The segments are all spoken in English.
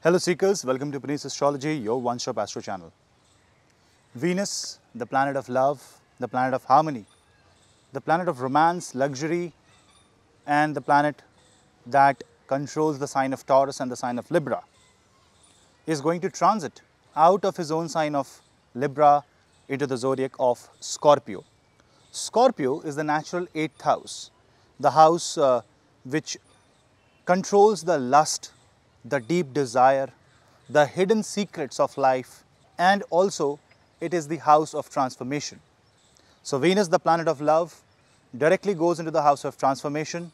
Hello Seekers, welcome to Puneet's Astrology, your one-stop astro channel. Venus, the planet of love, the planet of harmony, the planet of romance, luxury, and the planet that controls the sign of Taurus and the sign of Libra, is going to transit out of his own sign of Libra into the zodiac of Scorpio. Scorpio is the natural 8th house, the house which controls the lust, the deep desire, the hidden secrets of life, and also it is the house of transformation. So Venus, the planet of love, directly goes into the house of transformation.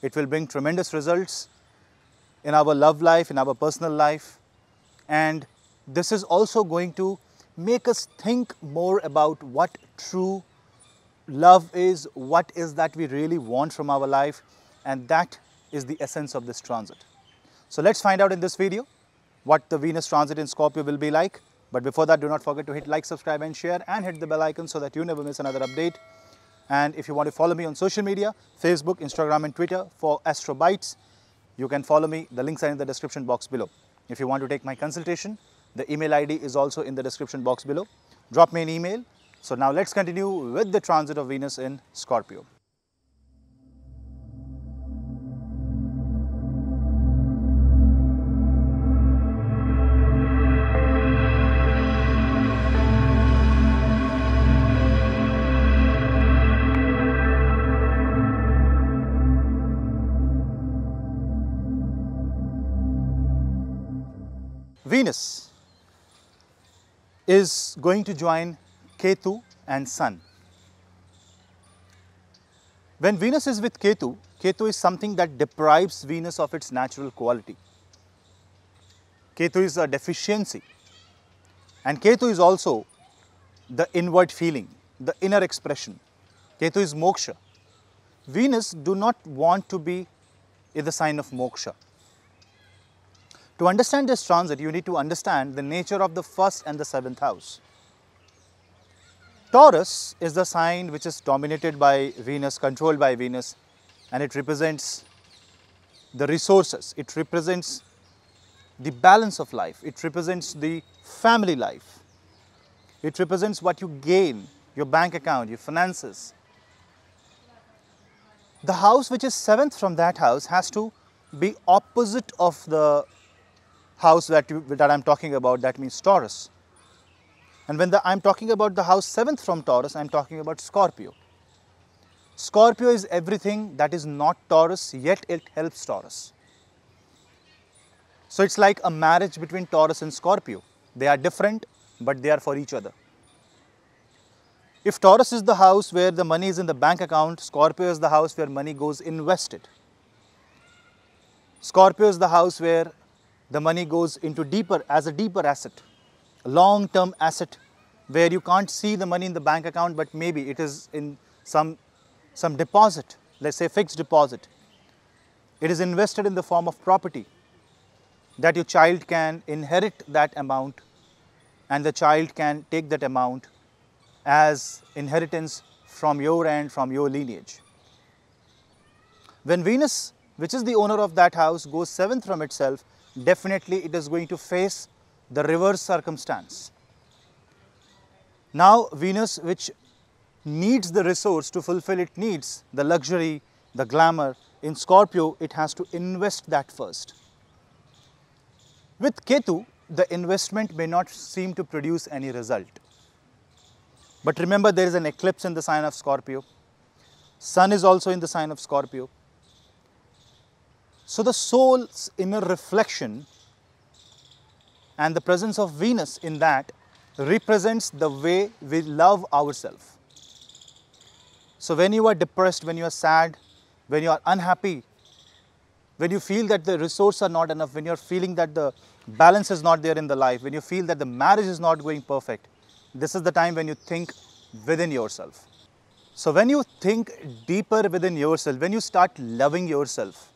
It will bring tremendous results in our love life, in our personal life, and this is also going to make us think more about what true love is, what is that we really want from our life, and that is the essence of this transit. So let's find out in this video what the Venus transit in Scorpio will be like. But before that, do not forget to hit like, subscribe and share, and hit the bell icon so that you never miss another update. And if you want to follow me on social media, Facebook, Instagram and Twitter for Astro Bytes, you can follow me. The links are in the description box below. If you want to take my consultation, the email ID is also in the description box below. Drop me an email. So now let's continue with the transit of Venus in Scorpio. Venus is going to join Ketu and Sun. When Venus is with Ketu, Ketu is something that deprives Venus of its natural quality. Ketu is a deficiency, and Ketu is also the inward feeling, the inner expression. Ketu is moksha. Venus do not want to be in the sign of moksha. To understand this transit, you need to understand the nature of the 1st and the 7th house. Taurus is the sign which is dominated by Venus, controlled by Venus, and it represents the resources, it represents the balance of life, it represents the family life, it represents what you gain, your bank account, your finances. The house which is 7th from that house has to be opposite of the house that I am talking about, that means Taurus. And when I am talking about the house 7th from Taurus, I am talking about Scorpio. Scorpio is everything that is not Taurus, yet it helps Taurus. So it's like a marriage between Taurus and Scorpio. They are different, but they are for each other. If Taurus is the house where the money is in the bank account, Scorpio is the house where money goes invested. Scorpio is the house where the money goes into as a deeper asset, a long-term asset where you can't see the money in the bank account, but maybe it is in some deposit, let's say fixed deposit. It is invested in the form of property that your child can inherit that amount, and the child can take that amount as inheritance from your end, from your lineage. When Venus, which is the owner of that house, goes 7th from itself, definitely it is going to face the reverse circumstance. Now Venus, which needs the resource to fulfill its needs, the luxury, the glamour, in Scorpio it has to invest that first. With Ketu, the investment may not seem to produce any result. But remember, there is an eclipse in the sign of Scorpio. Sun is also in the sign of Scorpio. So the soul's inner reflection and the presence of Venus in that represents the way we love ourselves. So when you are depressed, when you are sad, when you are unhappy, when you feel that the resources are not enough, when you are feeling that the balance is not there in the life, when you feel that the marriage is not going perfect, this is the time when you think within yourself. So when you think deeper within yourself, when you start loving yourself,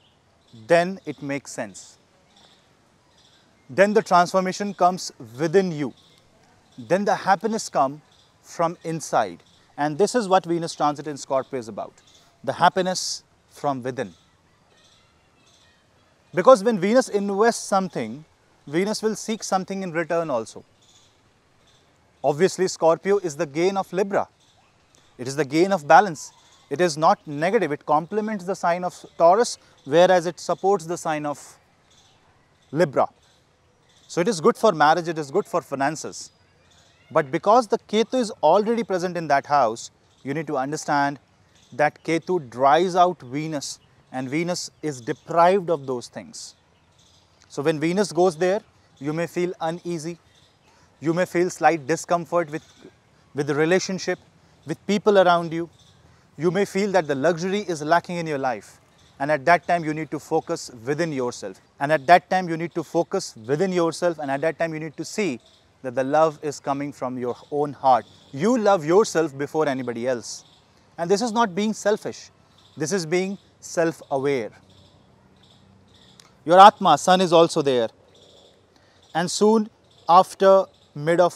then it makes sense. Then the transformation comes within you. Then the happiness comes from inside. And this is what Venus transit in Scorpio is about. The happiness from within. Because when Venus invests something, Venus will seek something in return also. Obviously, Scorpio is the gain of Libra. It is the gain of balance. It is not negative. It complements the sign of Taurus, whereas it supports the sign of Libra. So it is good for marriage, it is good for finances. But because the Ketu is already present in that house, you need to understand that Ketu dries out Venus, and Venus is deprived of those things. So when Venus goes there, you may feel uneasy, you may feel slight discomfort with the relationship, with people around you. You may feel that the luxury is lacking in your life. And at that time, you need to focus within yourself. And at that time, you need to focus within yourself. And at that time, you need to see that the love is coming from your own heart. You love yourself before anybody else. And this is not being selfish. This is being self-aware. Your Atma, Sun is also there. And soon after mid of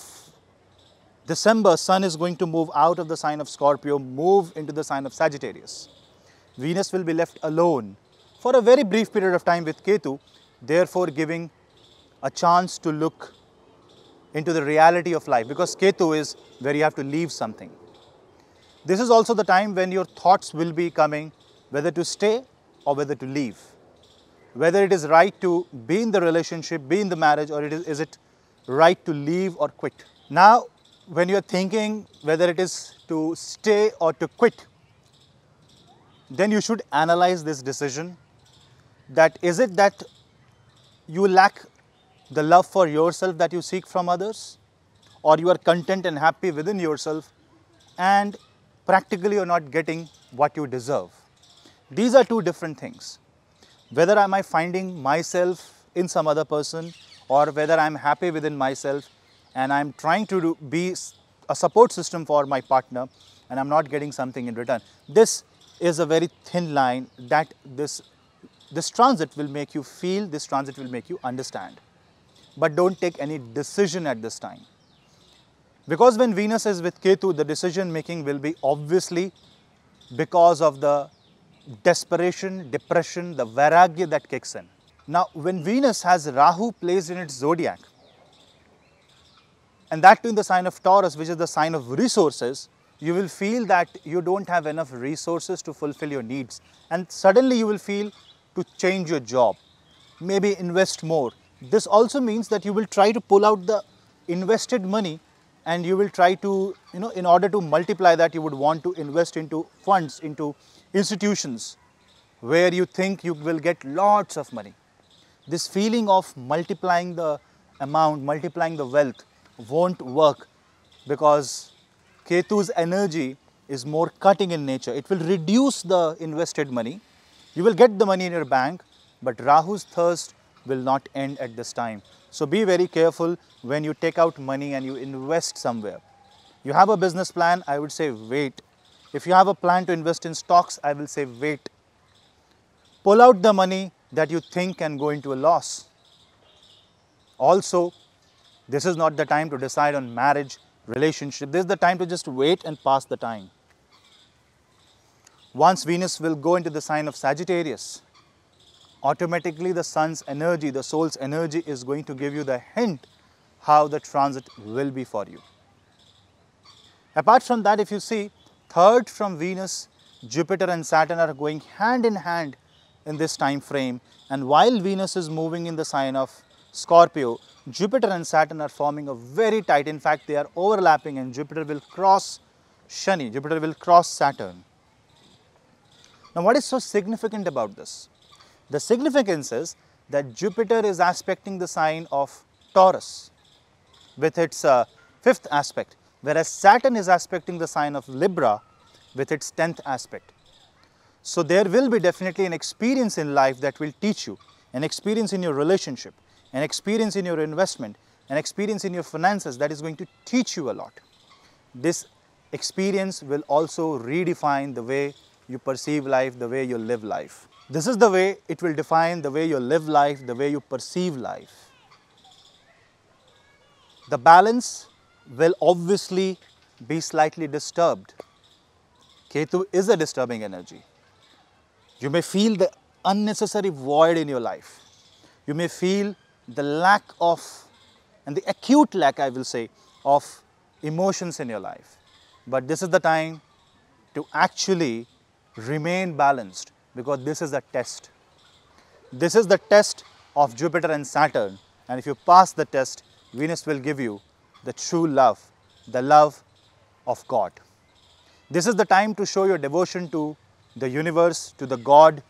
December, Sun is going to move out of the sign of Scorpio, move into the sign of Sagittarius. Venus will be left alone for a very brief period of time with Ketu, therefore giving a chance to look into the reality of life, because Ketu is where you have to leave something. This is also the time when your thoughts will be coming whether to stay or whether to leave. Whether it is right to be in the relationship, be in the marriage, or is it right to leave or quit. Now, when you are thinking whether it is to stay or to quit, then you should analyze this decision. That is it that you lack the love for yourself that you seek from others, or you are content and happy within yourself and practically you are not getting what you deserve. These are two different things. Whether am I finding myself in some other person, or whether I am happy within myself and I am trying to be a support system for my partner and I am not getting something in return. This is a very thin line that this transit will make you feel, this transit will make you understand. But don't take any decision at this time. Because when Venus is with Ketu, the decision making will be obviously because of the desperation, depression, the vairagya that kicks in. Now, when Venus has Rahu placed in its zodiac, and that too in the sign of Taurus, which is the sign of resources, you will feel that you don't have enough resources to fulfill your needs. And suddenly you will feel to change your job, maybe invest more. This also means that you will try to pull out the invested money, and you will try to, in order to multiply that, you would want to invest into funds, into institutions where you think you will get lots of money. This feeling of multiplying the amount, multiplying the wealth won't work, because Ketu's energy is more cutting in nature. It will reduce the invested money. You will get the money in your bank, but Rahu's thirst will not end at this time. So be very careful when you take out money and you invest somewhere. You have a business plan, I would say wait. If you have a plan to invest in stocks, I will say wait. Pull out the money that you think can go into a loss. Also, this is not the time to decide on marriage, relationship. This is the time to just wait and pass the time. Once Venus will go into the sign of Sagittarius, automatically the sun's energy, the soul's energy is going to give you the hint how the transit will be for you. Apart from that, if you see, third from Venus, Jupiter and Saturn are going hand in hand in this time frame, and while Venus is moving in the sign of Scorpio, Jupiter and Saturn are forming a very tight, in fact they are overlapping, and Jupiter will cross Shani, Jupiter will cross Saturn. Now what is so significant about this? The significance is that Jupiter is aspecting the sign of Taurus with its fifth aspect, whereas Saturn is aspecting the sign of Libra with its 10th aspect. So there will be definitely an experience in life that will teach you, an experience in your relationship, an experience in your investment, an experience in your finances that is going to teach you a lot. This experience will also redefine the way you perceive life, the way you live life. This is the way it will define the way you live life, the way you perceive life. The balance will obviously be slightly disturbed. Ketu is a disturbing energy. You may feel the unnecessary void in your life. You may feel the lack of, and the acute lack, I will say, of emotions in your life. But this is the time to actually remain balanced, because this is the test. This is the test of Jupiter and Saturn, and if you pass the test, Venus will give you the true love, the love of God. This is the time to show your devotion to the universe, to the God,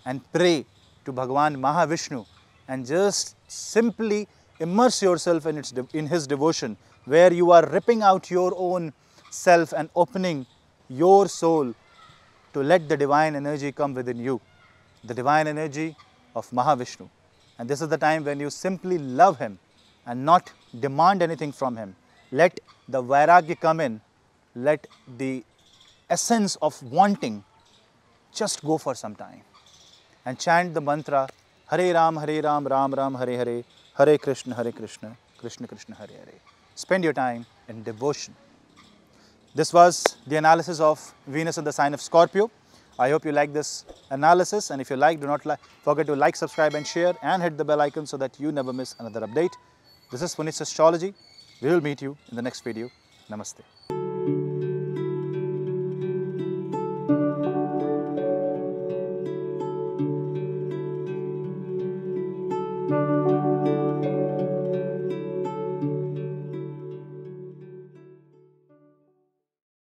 and pray to Bhagavan Mahavishnu, and just simply immerse yourself in his devotion, where you are ripping out your own self and opening your soul to let the divine energy come within you, the divine energy of Mahavishnu. And this is the time when you simply love him and not demand anything from him. Let the vairagya come in, let the essence of wanting just go for some time, and chant the mantra Hare Ram, Ram Ram, Hare Hare, Hare Krishna, Krishna Krishna, Hare Hare. Spend your time in devotion. This was the analysis of Venus in the sign of Scorpio. I hope you like this analysis, and if you like, do not forget to like, subscribe and share, and hit the bell icon so that you never miss another update. This is Puneet's Astrology. We will meet you in the next video. Namaste.